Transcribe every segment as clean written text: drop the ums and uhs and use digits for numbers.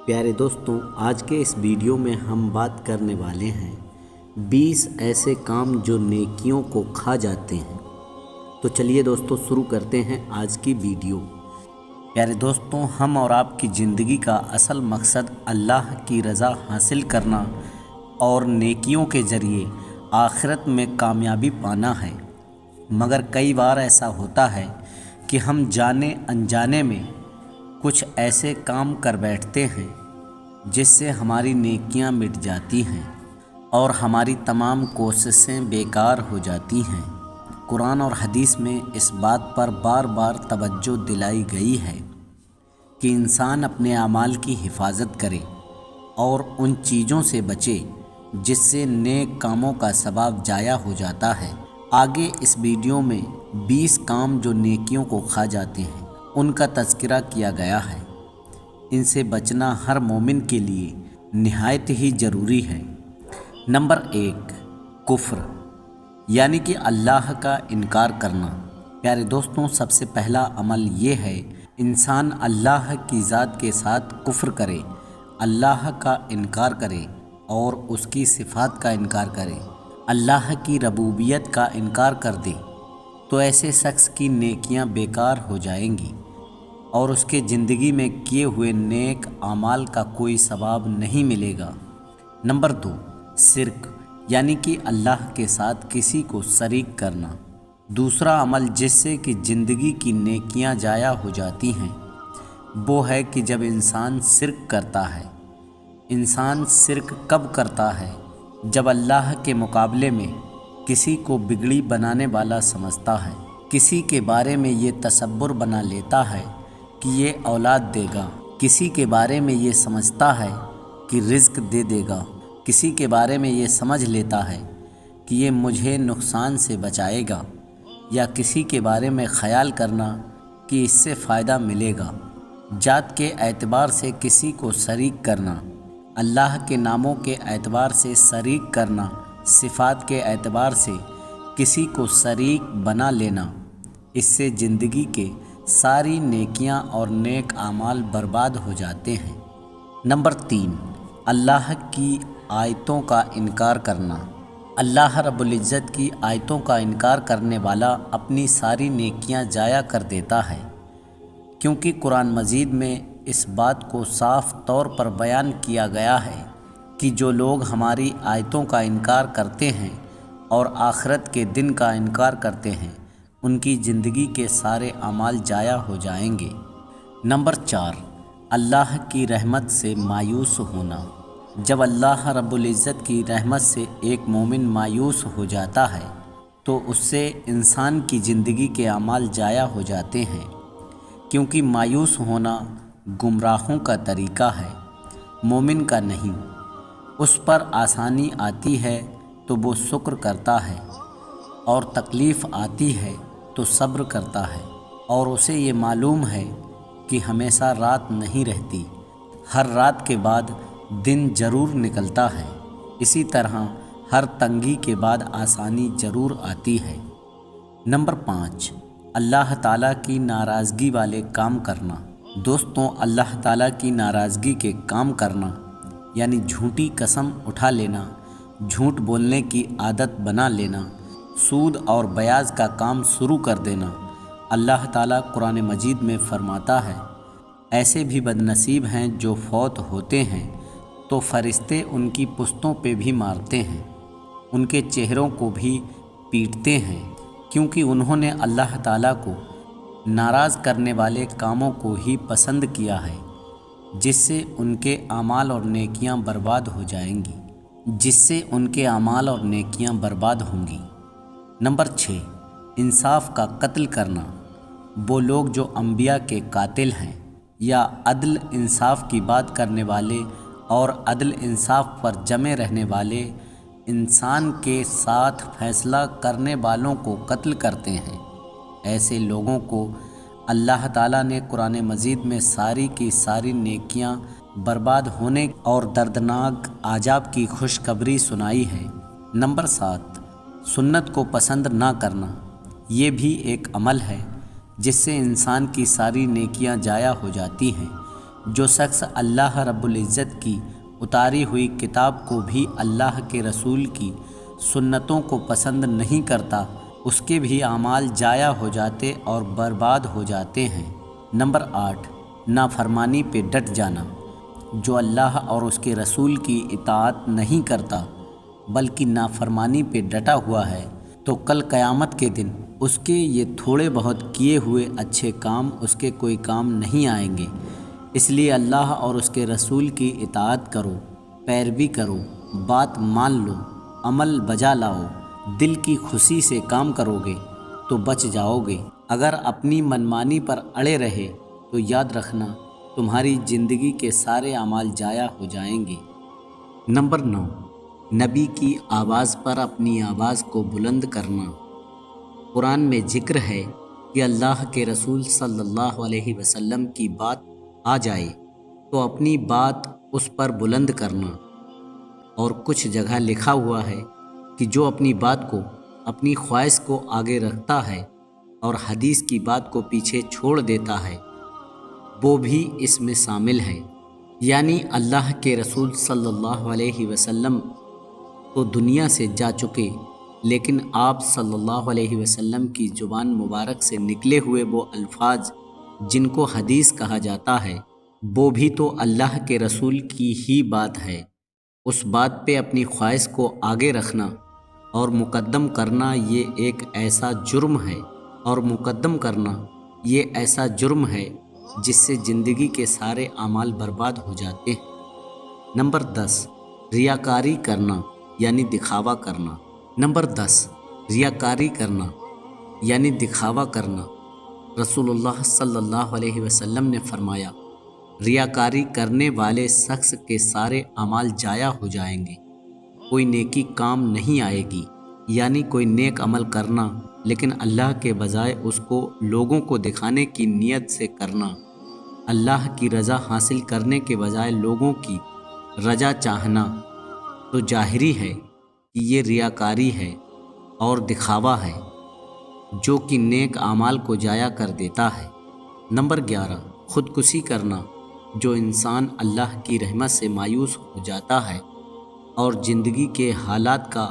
پیارے دوستوں، آج کے اس ویڈیو میں ہم بات کرنے والے ہیں 20 ایسے کام جو نیکیوں کو کھا جاتے ہیں۔ تو چلیے دوستوں شروع کرتے ہیں آج کی ویڈیو۔ پیارے دوستوں، ہم اور آپ کی زندگی کا اصل مقصد اللہ کی رضا حاصل کرنا اور نیکیوں کے ذریعے آخرت میں کامیابی پانا ہے، مگر کئی بار ایسا ہوتا ہے کہ ہم جانے انجانے میں کچھ ایسے کام کر بیٹھتے ہیں جس سے ہماری نیکیاں مٹ جاتی ہیں اور ہماری تمام کوششیں بیکار ہو جاتی ہیں۔ قرآن اور حدیث میں اس بات پر بار بار توجہ دلائی گئی ہے کہ انسان اپنے اعمال کی حفاظت کرے اور ان چیزوں سے بچے جس سے نیک کاموں کا ثواب ضائع ہو جاتا ہے۔ آگے اس ویڈیو میں 20 کام جو نیکیوں کو کھا جاتے ہیں ان کا تذکرہ کیا گیا ہے۔ ان سے بچنا ہر مومن کے لیے نہایت ہی ضروری ہے۔ نمبر 1، کفر یعنی کہ اللہ کا انکار کرنا۔ پیارے دوستوں، سب سے پہلا عمل یہ ہے انسان اللہ کی ذات کے ساتھ کفر کرے، اللہ کا انکار کرے اور اس کی صفات کا انکار کرے، اللہ کی ربوبیت کا انکار کر دے تو ایسے شخص کی نیکیاں بیکار ہو جائیں گی اور اس کے زندگی میں کیے ہوئے نیک اعمال کا کوئی ثواب نہیں ملے گا۔ نمبر 2، شرک یعنی کہ اللہ کے ساتھ کسی کو شریک کرنا۔ دوسرا عمل جس سے کہ زندگی کی نیکیاں ضائع ہو جاتی ہیں وہ ہے کہ جب انسان شرک کرتا ہے۔ انسان شرک کب کرتا ہے؟ جب اللہ کے مقابلے میں کسی کو بگڑی بنانے والا سمجھتا ہے، کسی کے بارے میں یہ تصور بنا لیتا ہے کہ یہ اولاد دے گا، کسی کے بارے میں یہ سمجھتا ہے کہ رزق دے دے گا، کسی کے بارے میں یہ سمجھ لیتا ہے کہ یہ مجھے نقصان سے بچائے گا، یا کسی کے بارے میں خیال کرنا کہ اس سے فائدہ ملے گا۔ ذات کے اعتبار سے کسی کو شریک کرنا، اللہ کے ناموں کے اعتبار سے شریک کرنا، صفات کے اعتبار سے کسی کو شریک بنا لینا، اس سے زندگی کے ساری نیکیاں اور نیک اعمال برباد ہو جاتے ہیں۔ نمبر 3، اللہ کی آیتوں کا انکار کرنا۔ اللہ رب العزت کی آیتوں کا انکار کرنے والا اپنی ساری نیکیاں ضائع کر دیتا ہے، کیونکہ قرآن مجید میں اس بات کو صاف طور پر بیان کیا گیا ہے کہ جو لوگ ہماری آیتوں کا انکار کرتے ہیں اور آخرت کے دن کا انکار کرتے ہیں ان کی زندگی کے سارے اعمال ضائع ہو جائیں گے۔ نمبر 4، اللہ کی رحمت سے مایوس ہونا۔ جب اللہ رب العزت کی رحمت سے ایک مومن مایوس ہو جاتا ہے تو اس سے انسان کی زندگی کے اعمال ضائع ہو جاتے ہیں، کیونکہ مایوس ہونا گمراہوں کا طریقہ ہے، مومن کا نہیں۔ اس پر آسانی آتی ہے تو وہ شکر کرتا ہے، اور تکلیف آتی ہے تو صبر کرتا ہے، اور اسے یہ معلوم ہے کہ ہمیشہ رات نہیں رہتی، ہر رات کے بعد دن ضرور نکلتا ہے، اسی طرح ہر تنگی کے بعد آسانی ضرور آتی ہے۔ نمبر 5، اللہ تعالیٰ کی ناراضگی والے کام کرنا۔ دوستوں، اللہ تعالیٰ کی ناراضگی کے کام کرنا یعنی جھوٹی قسم اٹھا لینا، جھوٹ بولنے کی عادت بنا لینا، سود اور بیاض کا کام شروع کر دینا۔ اللہ تعالیٰ قرآن مجید میں فرماتا ہے، ایسے بھی بدنصیب ہیں جو فوت ہوتے ہیں تو فرشتے ان کی پشتوں پہ بھی مارتے ہیں، ان کے چہروں کو بھی پیٹتے ہیں، کیونکہ انہوں نے اللہ تعالیٰ کو ناراض کرنے والے کاموں کو ہی پسند کیا ہے، جس سے ان کے اعمال اور نیکیاں برباد ہو جائیں گی، ہوں گی۔ نمبر 6، انصاف کا قتل کرنا۔ وہ لوگ جو انبیاء کے قاتل ہیں یا عدل انصاف کی بات کرنے والے اور عدل انصاف پر جمے رہنے والے انسان کے ساتھ فیصلہ کرنے والوں کو قتل کرتے ہیں، ایسے لوگوں کو اللہ تعالیٰ نے قرآن مجید میں ساری کی ساری نیکیاں برباد ہونے اور دردناک عذاب کی خوشخبری سنائی ہے۔ نمبر 7، سنت کو پسند نہ کرنا۔ یہ بھی ایک عمل ہے جس سے انسان کی ساری نیکیاں ضائع ہو جاتی ہیں۔ جو شخص اللہ رب العزت کی اتاری ہوئی کتاب کو بھی اللہ کے رسول کی سنتوں کو پسند نہیں کرتا، اس کے بھی اعمال ضائع ہو جاتے اور برباد ہو جاتے ہیں۔ نمبر 8، نافرمانی پہ ڈٹ جانا۔ جو اللہ اور اس کے رسول کی اطاعت نہیں کرتا بلکہ نافرمانی پہ ڈٹا ہوا ہے، تو کل قیامت کے دن اس کے یہ تھوڑے بہت کیے ہوئے اچھے کام اس کے کوئی کام نہیں آئیں گے۔ اس لیے اللہ اور اس کے رسول کی اطاعت کرو، پیروی کرو، بات مان لو، عمل بجا لاؤ، دل کی خوشی سے کام کرو گے تو بچ جاؤ گے۔ اگر اپنی منمانی پر اڑے رہے تو یاد رکھنا تمہاری زندگی کے سارے اعمال ضائع ہو جائیں گے۔ نمبر 9، نبی کی آواز پر اپنی آواز کو بلند کرنا۔ قرآن میں ذکر ہے کہ اللہ کے رسول صلی اللہ علیہ وسلم کی بات آ جائے تو اپنی بات اس پر بلند کرنا، اور کچھ جگہ لکھا ہوا ہے کہ جو اپنی بات کو، اپنی خواہش کو آگے رکھتا ہے اور حدیث کی بات کو پیچھے چھوڑ دیتا ہے وہ بھی اس میں شامل ہے۔ یعنی اللہ کے رسول صلی اللہ علیہ وسلم تو دنیا سے جا چکے، لیکن آپ صلی اللہ علیہ وسلم کی زبان مبارک سے نکلے ہوئے وہ الفاظ جن کو حدیث کہا جاتا ہے، وہ بھی تو اللہ کے رسول کی ہی بات ہے۔ اس بات پہ اپنی خواہش کو آگے رکھنا اور مقدم کرنا یہ ایک ایسا جرم ہے، اور مقدم کرنا یہ ایسا جرم ہے جس سے زندگی کے سارے اعمال برباد ہو جاتے ہیں۔ نمبر 10، ریاکاری کرنا یعنی دکھاوا کرنا۔ نمبر 10، ریاکاری کرنا یعنی دکھاوا کرنا۔ رسول اللہ صلی اللہ علیہ وسلم نے فرمایا، ریاکاری کرنے والے شخص کے سارے اعمال ضائع ہو جائیں گے، کوئی نیکی کام نہیں آئے گی۔ یعنی کوئی نیک عمل کرنا لیکن اللہ کے بجائے اس کو لوگوں کو دکھانے کی نیت سے کرنا، اللہ کی رضا حاصل کرنے کے بجائے لوگوں کی رضا چاہنا، تو ظاہری ہے کہ یہ ریاکاری ہے اور دکھاوا ہے جو کہ نیک اعمال کو ضائع کر دیتا ہے۔ نمبر 11، خودکشی کرنا۔ جو انسان اللہ کی رحمت سے مایوس ہو جاتا ہے اور زندگی کے حالات کا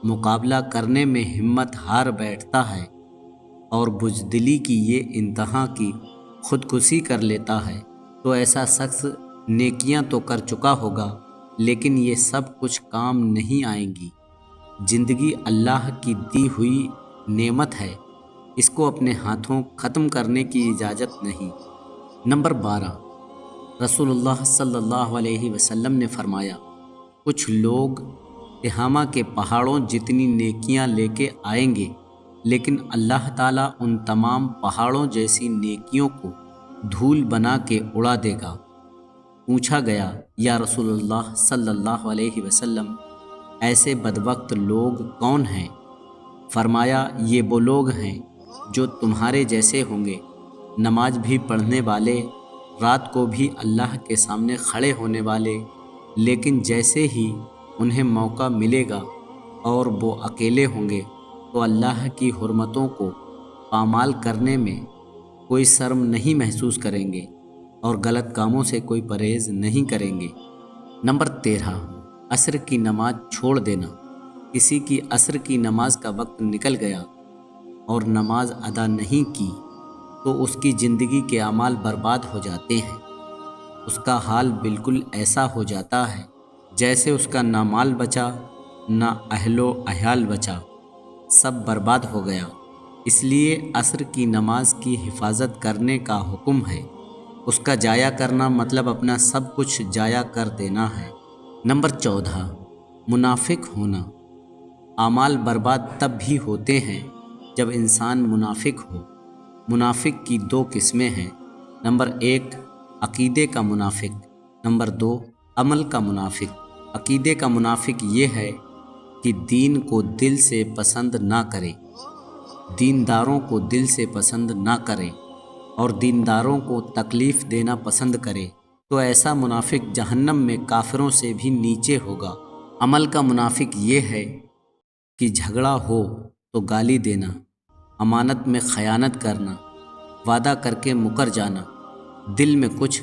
مقابلہ کرنے میں ہمت ہار بیٹھتا ہے اور بزدلی کی یہ انتہا کی خودکشی کر لیتا ہے، تو ایسا شخص نیکیاں تو کر چکا ہوگا لیکن یہ سب کچھ کام نہیں آئیں گی۔ زندگی اللہ کی دی ہوئی نعمت ہے، اس کو اپنے ہاتھوں ختم کرنے کی اجازت نہیں۔ نمبر 12، رسول اللہ صلی اللہ علیہ وسلم نے فرمایا، کچھ لوگ تہامہ کے پہاڑوں جتنی نیکیاں لے کے آئیں گے لیکن اللہ تعالیٰ ان تمام پہاڑوں جیسی نیکیوں کو دھول بنا کے اڑا دے گا۔ پوچھا گیا، یا رسول اللہ صلی اللہ علیہ وسلم، ایسے بدبخت لوگ کون ہیں؟ فرمایا، یہ وہ لوگ ہیں جو تمہارے جیسے ہوں گے، نماز بھی پڑھنے والے، رات کو بھی اللہ کے سامنے کھڑے ہونے والے، لیکن جیسے ہی انہیں موقع ملے گا اور وہ اکیلے ہوں گے تو اللہ کی حرمتوں کو پامال کرنے میں کوئی شرم نہیں محسوس کریں گے اور غلط کاموں سے کوئی پرہیز نہیں کریں گے۔ نمبر 13، عصر کی نماز چھوڑ دینا۔ کسی کی عصر کی نماز کا وقت نکل گیا اور نماز ادا نہیں کی تو اس کی زندگی کے اعمال برباد ہو جاتے ہیں۔ اس کا حال بالکل ایسا ہو جاتا ہے جیسے اس کا نہ مال بچا نہ اہل و عیال بچا، سب برباد ہو گیا۔ اس لیے عصر کی نماز کی حفاظت کرنے کا حکم ہے۔ اس کا ضائع کرنا مطلب اپنا سب کچھ ضائع کر دینا ہے۔ نمبر 14، منافق ہونا۔ اعمال برباد تب بھی ہوتے ہیں جب انسان منافق ہو۔ منافق کی 2 قسمیں ہیں۔ نمبر 1، عقیدے کا منافق۔ نمبر 2، عمل کا منافق۔ عقیدے کا منافق یہ ہے کہ دین کو دل سے پسند نہ کرے، دینداروں کو دل سے پسند نہ کرے اور دینداروں کو تکلیف دینا پسند کرے، تو ایسا منافق جہنم میں کافروں سے بھی نیچے ہوگا۔ عمل کا منافق یہ ہے کہ جھگڑا ہو تو گالی دینا، امانت میں خیانت کرنا، وعدہ کر کے مکر جانا، دل میں کچھ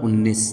19,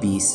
20,